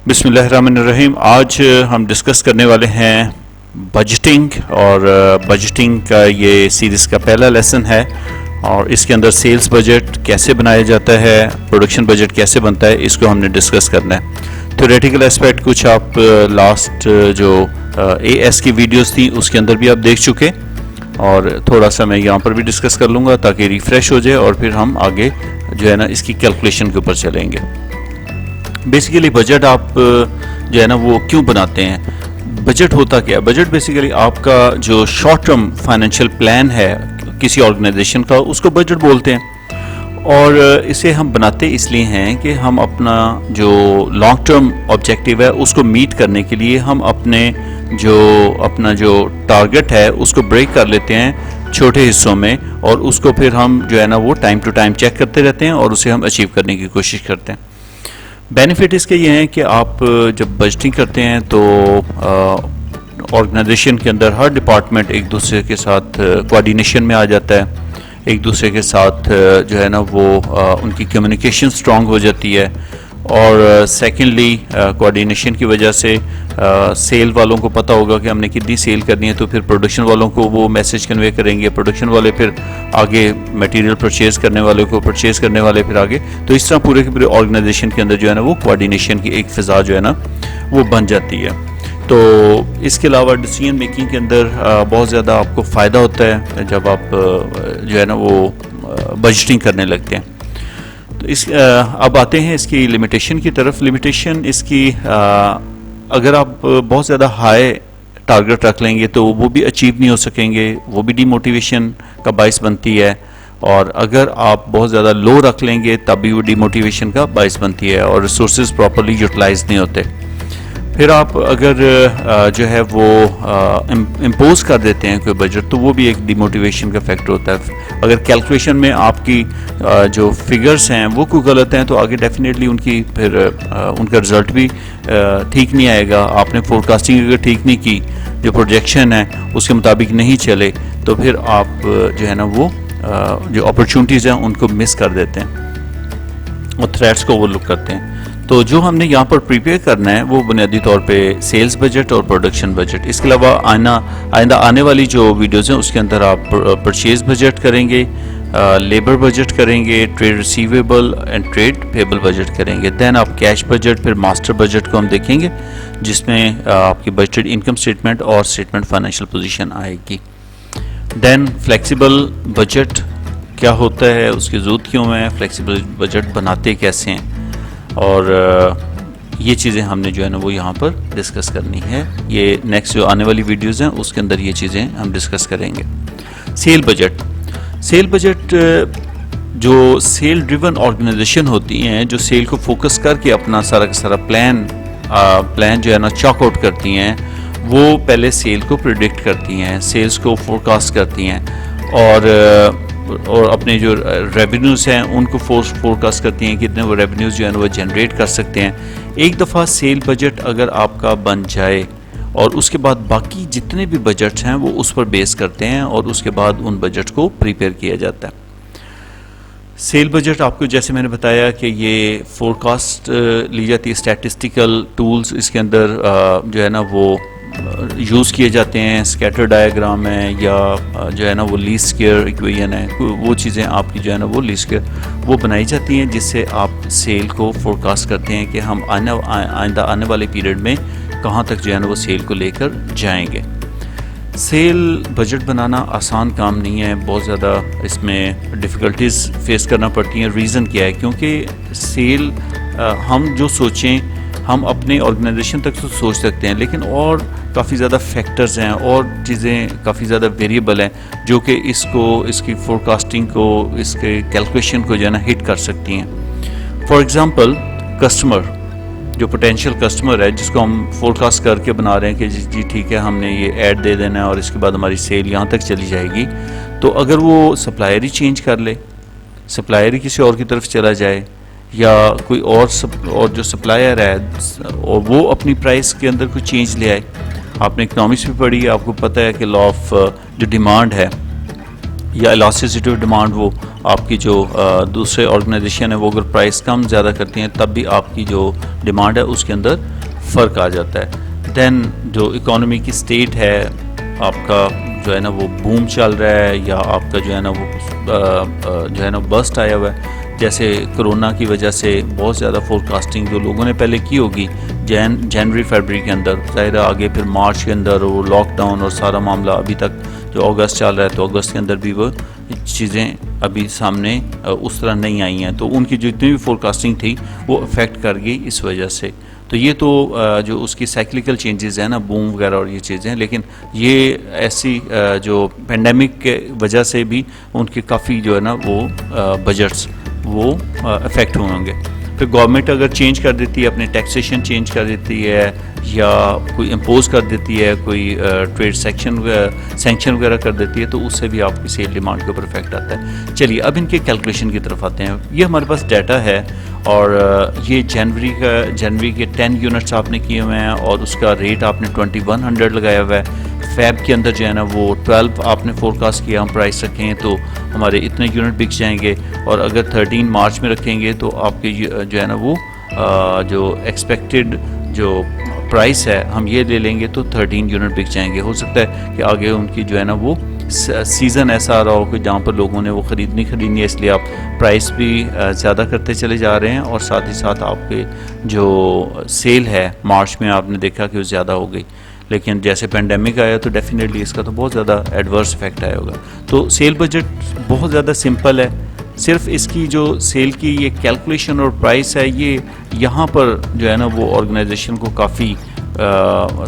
بسم اللہ الرحمن الرحیم. آج ہم ڈسکس کرنے والے ہیں بجٹنگ، اور بجٹنگ کا یہ سیریز کا پہلا لیسن ہے، اور اس کے اندر سیلز بجٹ کیسے بنایا جاتا ہے، پروڈکشن بجٹ کیسے بنتا ہے، اس کو ہم نے ڈسکس کرنا ہے. تھیوریٹیکل اسپیکٹ کچھ آپ لاسٹ جو اے ایس کی ویڈیوز تھیں اس کے اندر بھی آپ دیکھ چکے، اور تھوڑا سا میں یہاں پر بھی ڈسکس کر لوں گا تاکہ ریفریش ہو جائے، اور پھر ہم آگے جو ہے نا اس کی کیلکولیشن کے اوپر چلیں گے. بیسیکلی بجٹ آپ جو ہے نا وہ کیوں بناتے ہیں؟ بجٹ ہوتا کیا ہے؟ بجٹ بیسیکلی آپ کا جو شارٹ ٹرم فائنینشیل پلان ہے کسی آرگنائزیشن کا، اس کو بجٹ بولتے ہیں. اور اسے ہم بناتے اس لیے ہیں کہ ہم اپنا جو لانگ ٹرم آبجیکٹیو ہے اس کو میٹ کرنے کے لیے ہم اپنا جو ٹارگٹ ہے اس کو بریک کر لیتے ہیں چھوٹے حصوں میں، اور اس کو پھر ہم جو ہے نا وہ ٹائم ٹو ٹائم چیک کرتے رہتے ہیں اور اسے ہم اچیو کرنے کی کوشش کرتے ہیں. بینیفٹ اس کے یہ ہیں کہ آپ جب بجٹنگ کرتے ہیں تو آرگنائزیشن کے اندر ہر ڈپارٹمنٹ ایک دوسرے کے ساتھ کوآرڈینیشن میں آ جاتا ہے، ایک دوسرے کے ساتھ جو ہے نا وہ ان کی کمیونیکیشن سٹرونگ ہو جاتی ہے. اور سیکنڈلی کوآرڈینیشن کی وجہ سے سیل والوں کو پتہ ہوگا کہ ہم نے کتنی سیل کرنی ہے، تو پھر پروڈکشن والوں کو وہ میسج کنوے کریں گے، پروڈکشن والے پھر آگے میٹیریل پرچیز کرنے والے کو، پرچیز کرنے والے پھر آگے. تو اس طرح پورے کے پورے آرگنائزیشن کے اندر جو ہے نا وہ کوآرڈینیشن کی ایک فضا جو ہے نا وہ بن جاتی ہے. تو اس کے علاوہ ڈیسیژن میکنگ کے اندر بہت زیادہ آپ کو فائدہ ہوتا ہے جب آپ جو ہے نا وہ بجٹنگ کرنے لگتے ہیں. تو اب آتے ہیں اس کی لمیٹیشن کی طرف. لمیٹیشن اس کی اگر آپ بہت زیادہ ہائی ٹارگٹ رکھ لیں گے تو وہ بھی اچیو نہیں ہو سکیں گے، وہ بھی ڈی موٹیویشن کا باعث بنتی ہے. اور اگر آپ بہت زیادہ لو رکھ لیں گے تب بھی وہ ڈی موٹیویشن کا باعث بنتی ہے، اور ریسورسز پراپرلی یوٹیلائز نہیں ہوتے. پھر آپ اگر جو ہے وہ امپوز کر دیتے ہیں کوئی بجٹ تو وہ بھی ایک ڈی موٹیویشن کا فیکٹر ہوتا ہے. اگر کیلکولیشن میں آپ کی جو فگرز ہیں وہ کوئی غلط ہیں تو آگے ڈیفینیٹلی ان کا رزلٹ بھی ٹھیک نہیں آئے گا. آپ نے فورکاسٹنگ اگر ٹھیک نہیں کی، جو پروجیکشن ہے اس کے مطابق نہیں چلے، تو پھر آپ جو ہے نا وہ جو اپرچونٹیز ہیں ان کو مس کر دیتے ہیں اور تھریٹس کو اوور لک کرتے ہیں. تو جو ہم نے یہاں پر پریپیئر کرنا ہے وہ بنیادی طور پہ سیلز بجٹ اور پروڈکشن بجٹ. اس کے علاوہ آئندہ آنے والی جو ویڈیوز ہیں اس کے اندر آپ پرچیز بجٹ کریں گے، لیبر بجٹ کریں گے، trade receivable and trade payable budget کریں گے. دین آپ کیش بجٹ، پھر ماسٹر بجٹ کو ہم دیکھیں گے جس میں آپ کی بجٹڈ انکم اسٹیٹمنٹ اور اسٹیٹمنٹ فائنینشیل پوزیشن آئے گی. دین فلیکسیبل بجٹ کیا ہوتا ہے، اس کی ضرورت کیوں ہے، فلیکسیبل بجٹ بناتے کیسے ہیں، اور یہ چیزیں ہم نے جو ہے نا وہ یہاں پر ڈسکس کرنی ہے. یہ نیکسٹ جو آنے والی ویڈیوز ہیں اس کے اندر یہ چیزیں ہم ڈسکس کریں گے. سیل بجٹ جو سیل ڈریون آرگنائزیشن ہوتی ہیں، جو سیل کو فوکس کر کے اپنا سارا کا سارا پلان جو ہے نا چاک آؤٹ کرتی ہیں، وہ پہلے سیل کو پریڈکٹ کرتی ہیں، سیلز کو فورکاسٹ کرتی ہیں، اور اپنے جو ریونیوز ہیں ان کو فورکاسٹ کرتی ہیں، کتنے وہ ریونیوز جو ہیں وہ جنریٹ کر سکتے ہیں. ایک دفعہ سیل بجٹ اگر آپ کا بن جائے اور اس کے بعد باقی جتنے بھی بجٹس ہیں وہ اس پر بیس کرتے ہیں، اور اس کے بعد ان بجٹ کو پریپیئر کیا جاتا ہے. سیل بجٹ آپ کو جیسے میں نے بتایا کہ یہ فورکاسٹ لی جاتی ہے، اسٹیٹسٹیکل ٹولز اس کے اندر جو ہے نا وہ یوز کیے جاتے ہیں. اسکیٹر ڈائیگرام ہے، یا جو ہے نا وہ لیسٹ اسکوئر ایکویشن ہے، وہ چیزیں آپ کی جو ہے نا وہ لیسٹ اسکوئر وہ بنائی جاتی ہیں جس سے آپ سیل کو فورکاسٹ کرتے ہیں کہ ہم آئندہ آنے والے پیریڈ میں کہاں تک جو ہے نا وہ سیل کو لے کر جائیں گے. سیل بجٹ بنانا آسان کام نہیں ہے، بہت زیادہ اس میں ڈیفیکلٹیز فیس کرنا پڑتی ہیں. ریزن کیا ہے؟ کیونکہ سیل ہم جو سوچیں ہم اپنے آرگنائزیشن تک تو سوچ سکتے ہیں، لیکن اور کافی زیادہ فیکٹرز ہیں اور چیزیں کافی زیادہ ویریبل ہیں جو کہ اس کی فورکاسٹنگ کو، اس کے کیلکولیشن کو جو ہے نا ہٹ کر سکتی ہیں. فار ایگزامپل کسٹمر، جو پوٹینشیل کسٹمر ہے جس کو ہم فورکاسٹ کر کے بنا رہے ہیں کہ جی ٹھیک ہے ہم نے یہ ایڈ دے دینا ہے اور اس کے بعد ہماری سیل یہاں تک چلی جائے گی. تو اگر وہ سپلائر ہی چینج کر لے، سپلائر ہی کسی اور کی طرف چلا جائے، یا کوئی اور جو سپلائر ہے اور وہ اپنی پرائس کے اندر کوئی چینج لے آئے. آپ نے اکنامکس بھی پڑھی ہے، آپ کو پتہ ہے کہ لا آف جو ڈیمانڈ ہے یا elasticity of demand وہ آپ کی جو دوسرے آرگنائزیشن ہے وہ اگر پرائس کم زیادہ کرتی ہیں تب بھی آپ کی جو ڈیمانڈ ہے اس کے اندر فرق آ جاتا ہے. دین جو اکانومی کی سٹیٹ ہے آپ کا جو ہے نا وہ بوم چل رہا ہے یا آپ کا جو ہے نا وہ جو ہے نا بسٹ آیا ہوا ہے. جیسے کرونا کی وجہ سے بہت زیادہ فور کاسٹنگ جو لوگوں نے پہلے کی ہوگی جنوری فیبری کے اندر، ظاہر ہے آگے پھر مارچ کے اندر وہ لاک ڈاؤن اور سارا معاملہ ابھی تک جو اگست چل رہا ہے تو اگست کے اندر بھی وہ چیزیں ابھی سامنے اس طرح نہیں آئی ہیں، تو ان کی جتنی بھی فور کاسٹنگ تھی وہ افیکٹ کر گئی اس وجہ سے. تو یہ تو جو اس کی سائیکلیکل چینجز ہیں نا بوم وغیرہ اور یہ چیزیں، لیکن یہ ایسی جو پینڈیمک کے وجہ سے بھی ان کے کافی جو ہے نا وہ بجٹس وہ افیکٹ ہوئے ہوں گے. پھر گورنمنٹ اگر چینج کر دیتی ہے اپنے ٹیکسیشن چینج کر دیتی ہے یا کوئی امپوز کر دیتی ہے، کوئی ٹریڈ سینکشن وغیرہ کر دیتی ہے تو اس سے بھی آپ کی سیل ڈیمانڈ کے اوپر افیکٹ آتا ہے. چلیے اب ان کے کیلکولیشن کی طرف آتے ہیں. یہ ہمارے پاس ڈیٹا ہے اور یہ جنوری کے 10 یونٹس آپ نے کیے ہوئے ہیں اور اس کا ریٹ آپ نے 2100 لگایا ہوا ہے. فیب کے اندر جو ہے نا وہ 12 آپ نے فور کاسٹ کیا، ہم پرائس رکھیں ہیں تو ہمارے اتنے یونٹ بک جائیں گے، اور اگر 13 مارچ میں رکھیں گے تو آپ کے جو ہے نا وہ جو ایکسپیکٹڈ جو پرائس ہے ہم یہ لے لیں گے تو 13 یونٹ بک جائیں گے. ہو سکتا ہے کہ آگے ان کی جو ہے نا وہ سیزن ایسا آ رہا ہو کہ جہاں پر لوگوں نے وہ خریدنی ہے، اس لیے آپ پرائس بھی زیادہ کرتے چلے جا رہے ہیں اور ساتھ ہی ساتھ آپ کے جو سیل ہے مارچ میں آپ نے دیکھا کہ وہ زیادہ ہو گئی. لیکن جیسے پینڈیمک آیا تو ڈیفینیٹلی اس کا تو بہت زیادہ ایڈورس افیکٹ آیا ہوگا. تو سیل بجٹ بہت زیادہ سمپل ہے، صرف اس کی جو سیل کی یہ کیلکولیشن اور پرائس ہے یہ یہاں پر جو ہے نا وہ آرگنائزیشن کو کافی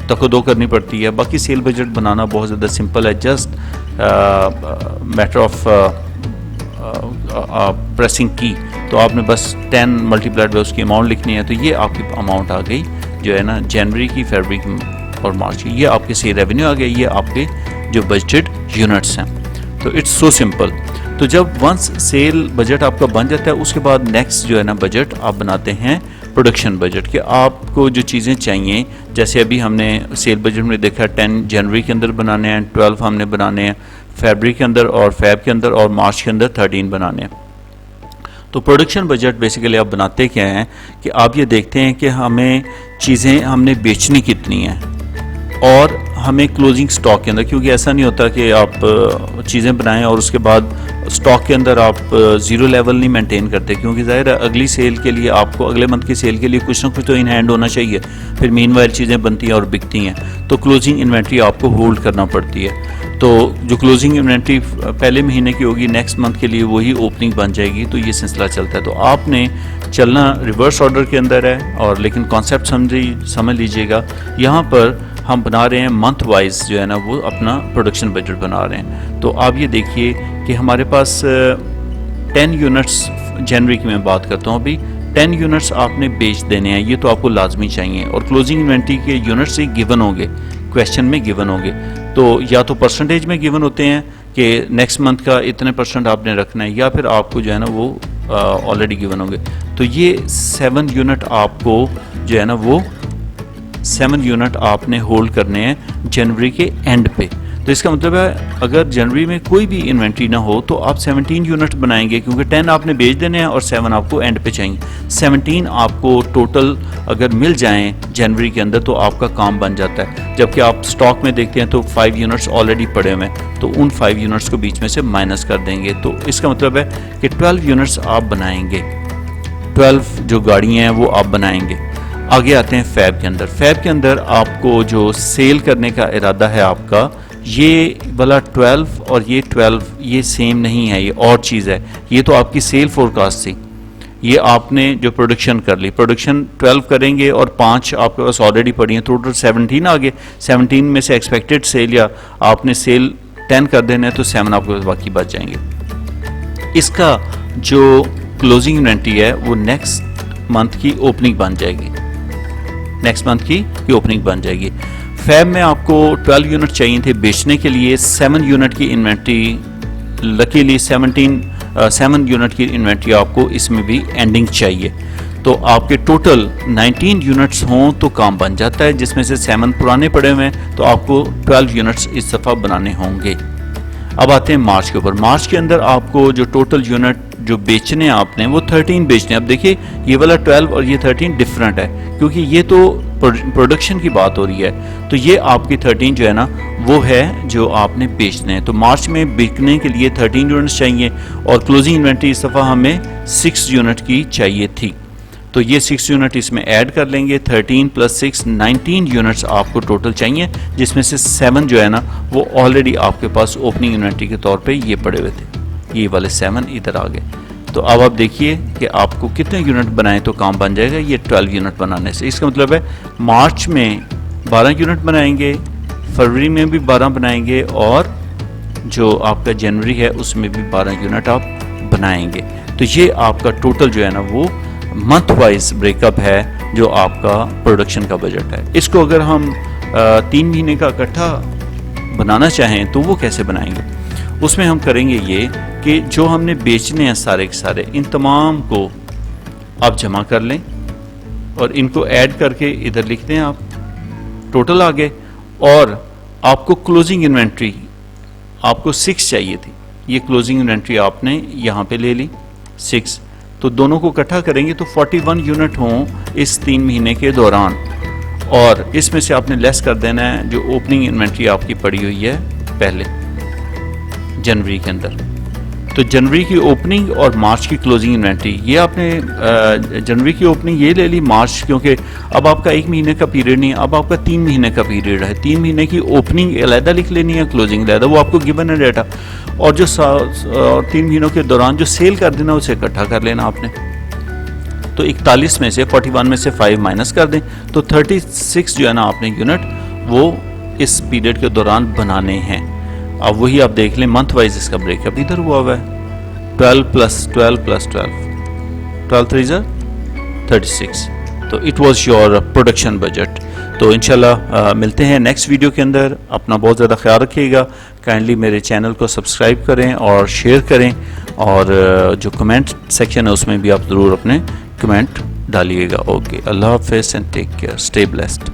تقدو کرنی پڑتی ہے. باقی سیل بجٹ بنانا بہت زیادہ سمپل ہے، جسٹ میٹر آف پریسنگ کی. تو آپ نے بس 10 ملٹیپلائڈ بائی اس کی اماؤنٹ لکھنی ہے، تو یہ آپ کی اماؤنٹ آ گئی جو ہے نا جنوری کی، فیبری کی اور مارچ کی. یہ آپ کے سیل ریونیو آ گیا، یہ آپ کے جو بجٹڈ یونٹس ہیں. تو اٹس سو سمپل. تو جب ونس سیل بجٹ آپ کا بن جاتا ہے اس کے بعد نیکسٹ جو ہے نا بجٹ آپ بناتے ہیں پروڈکشن بجٹ، کہ آپ کو جو چیزیں چاہیے. جیسے ابھی ہم نے سیل بجٹ میں دیکھا 10 جنوری کے اندر بنانے ہیں، 12 ہم نے بنانے ہیں فیبری کے اندر اور فیب کے اندر، اور مارچ کے اندر 13 بنانے ہیں. تو پروڈکشن بجٹ بیسیکلی آپ بناتے کیا ہیں کہ آپ یہ دیکھتے ہیں کہ ہمیں چیزیں ہم نے بیچنی کتنی ہیں اور ہمیں کلوزنگ سٹاک کے اندر، کیونکہ ایسا نہیں ہوتا کہ آپ چیزیں بنائیں اور اس کے بعد سٹاک کے اندر آپ زیرو لیول نہیں مینٹین کرتے، کیونکہ ظاہر ہے اگلی سیل کے لیے آپ کو اگلے منتھ کی سیل کے لیے کچھ نہ کچھ تو ان ہینڈ ہونا چاہیے. پھر مین وائل چیزیں بنتی ہیں اور بکتی ہیں تو کلوزنگ انوینٹری آپ کو ہولڈ کرنا پڑتی ہے. تو جو کلوزنگ انوینٹری پہلے مہینے کی ہوگی نیکسٹ منتھ کے لیے وہی اوپننگ بن جائے گی. تو یہ سلسلہ چلتا ہے. تو آپ نے چلنا ریورس آرڈر کے اندر ہے، اور لیکن کانسیپٹ سمجھ لیجئے گا. یہاں پر ہم بنا رہے ہیں منتھ وائز جو ہے نا وہ اپنا پروڈکشن بجٹ بنا رہے ہیں. تو آپ یہ دیکھیے کہ ہمارے پاس 10 یونٹس جنوری کی میں بات کرتا ہوں، ابھی 10 یونٹس آپ نے بیچ دینے ہیں، یہ تو آپ کو لازمی چاہیے. اور کلوزنگ انوینٹری کے یونٹس ہی گیون ہوں گے، کویشچن میں گیون ہوں گے. تو یا تو پرسنٹیج میں گیون ہوتے ہیں کہ نیکسٹ منتھ کا اتنے % آپ نے رکھنا ہے، یا پھر آپ کو جو ہے نا وہ آلریڈی گیون ہوں گے. تو یہ 7 یونٹ آپ کو جو ہے نا وہ 7 یونٹ آپ نے ہولڈ کرنے ہیں جنوری کے اینڈ پہ. تو اس کا مطلب ہے اگر جنوری میں کوئی بھی انوینٹری نہ ہو تو آپ 17 یونٹ بنائیں گے، کیونکہ 10 آپ نے بیچ دینے ہیں اور 7 آپ کو اینڈ پہ چاہیے. 17 آپ کو ٹوٹل اگر مل جائیں جنوری کے اندر تو آپ کا کام بن جاتا ہے. جبکہ آپ سٹاک میں دیکھتے ہیں تو 5 یونٹس آلریڈی پڑے ہوئے ہیں، تو ان 5 یونٹس کو بیچ میں سے مائنس کر دیں گے. تو اس کا مطلب ہے کہ 12 یونٹس آپ بنائیں گے، 12 جو گاڑیاں ہیں وہ آپ بنائیں گے. آگے آتے ہیں فیب کے اندر. فیب کے اندر آپ کو جو سیل کرنے کا ارادہ ہے آپ کا، یہ والا 12 اور یہ 12 یہ سیم نہیں ہے، یہ اور چیز ہے. یہ تو آپ کی سیل فور کاسٹ تھی، یہ آپ نے جو پروڈکشن کر لی، پروڈکشن 12 کریں گے اور 5 آپ کے پاس آلریڈی پڑی ہیں، ٹوٹل 17 آگے. 17 میں سے ایکسپیکٹڈ سیل یا آپ نے سیل 10 کر دینا ہے تو 7 آپ کے پاس باقی بچ جائیں گے. اس کا جو کلوزنگ انوینٹری ہے وہ نیکسٹ منتھ کی اوپننگ بن جائے گی، نیکسٹ منتھ کی اوپننگ بن جائے گی. فیب میں آپ کو 12 یونٹ چاہیے تھے بیچنے کے لیے، 7 یونٹ کی انوینٹری لکیلی 7 یونٹ کی انوینٹری آپ کو اس میں بھی اینڈنگ چاہیے. تو آپ کے ٹوٹل 19 یونٹس ہوں تو کام بن جاتا ہے، جس میں سے 7 پرانے پڑے ہوئے ہیں تو آپ کو 12 یونٹس اس دفعہ بنانے ہوں گے. اب آتے ہیں مارچ کے اوپر. مارچ کے اندر آپ کو جو ٹوٹل یونٹ جو بیچنے ہیں آپ نے وہ 13 بیچنے ہیں. اب دیکھیے یہ والا 12 اور یہ 13 ڈفرینٹ ہے کیونکہ یہ تو پروڈکشن کی بات ہو رہی ہے, تو یہ آپ کی 13 جو ہے نا وہ ہے جو آپ نے بیچنے ہیں. تو مارچ میں بکنے کے لیے 13 یونٹس چاہیے اور کلوزنگ انوینٹری اس دفعہ ہمیں 6 یونٹ کی چاہیے تھی, تو یہ 6 یونٹ اس میں ایڈ کر لیں گے. 13 + 6 19 یونٹس آپ کو ٹوٹل چاہیے, جس میں سے 7 جو ہے نا وہ آلریڈی آپ کے پاس اوپننگ انوینٹری کے طور پہ یہ پڑے ہوئے تھے, یہ والے 7 ادھر آ گئے. تو اب آپ دیکھیے کہ آپ کو کتنے یونٹ بنائیں تو کام بن جائے گا. یہ 12 یونٹ بنانے سے, اس کا مطلب ہے مارچ میں 12 یونٹ بنائیں گے, فروری میں بھی 12 بنائیں گے, اور جو آپ کا جنوری ہے اس میں بھی 12 یونٹ آپ بنائیں گے. تو یہ آپ کا ٹوٹل جو ہے نا وہ منتھ وائز بریک اپ ہے جو آپ کا پروڈکشن کا بجٹ ہے. اس کو اگر ہم 3 مہینے کا اکٹھا بنانا چاہیں تو وہ کیسے بنائیں گے؟ اس میں ہم کریں گے یہ کہ جو ہم نے بیچنے ہیں سارے کے سارے, ان تمام کو آپ جمع کر لیں اور ان کو ایڈ کر کے ادھر لکھ دیں آپ ٹوٹل آگے, اور آپ کو کلوزنگ انوینٹری آپ کو 6 چاہیے تھی, یہ کلوزنگ انوینٹری آپ نے یہاں پہ لے لی 6, تو دونوں کو اکٹھا کریں گے تو 41 یونٹ ہوں اس 3 مہینے کے دوران, اور اس میں سے آپ نے لیس کر دینا ہے جو اوپننگ انوینٹری آپ کی پڑی ہوئی ہے پہلے جنوری کے اندر. تو جنوری کی اوپننگ اور مارچ کی کلوزنگ انوینٹری, یہ آپ نے جنوری کی اوپننگ یہ لے لی, مارچ کیونکہ اب آپ کا 1 مہینے کا پیریڈ نہیں ہے, اب آپ کا 3 مہینے کا پیریڈ ہے. 3 مہینے کی اوپننگ علیحدہ لکھ لینی ہے, کلوزنگ علیحدہ, وہ آپ کو گیون ہے ڈیٹا, اور جو 3 مہینوں کے دوران جو سیل کر دینا اسے اکٹھا کر لینا آپ نے. تو 41 میں سے 41 میں سے 5 مائنس کر دیں تو 36 جو ہے نا آپ نے یونٹ وہ اس پیریڈ کے دوران بنانے ہیں. اب وہی آپ دیکھ لیں منتھ وائز اس کا بریک اپ ادھر ہوا ہوا ہے 12 + 12 + 12 12 3 36. تو it was your production budget. تو انشاءاللہ ملتے ہیں نیکسٹ ویڈیو کے اندر. اپنا بہت زیادہ خیال رکھیے گا, کائنڈلی میرے چینل کو سبسکرائب کریں اور شیئر کریں, اور جو کمنٹ سیکشن ہے اس میں بھی آپ ضرور اپنے کمنٹ ڈالیے گا. اوکے, اللہ حافظ and take care, stay blessed.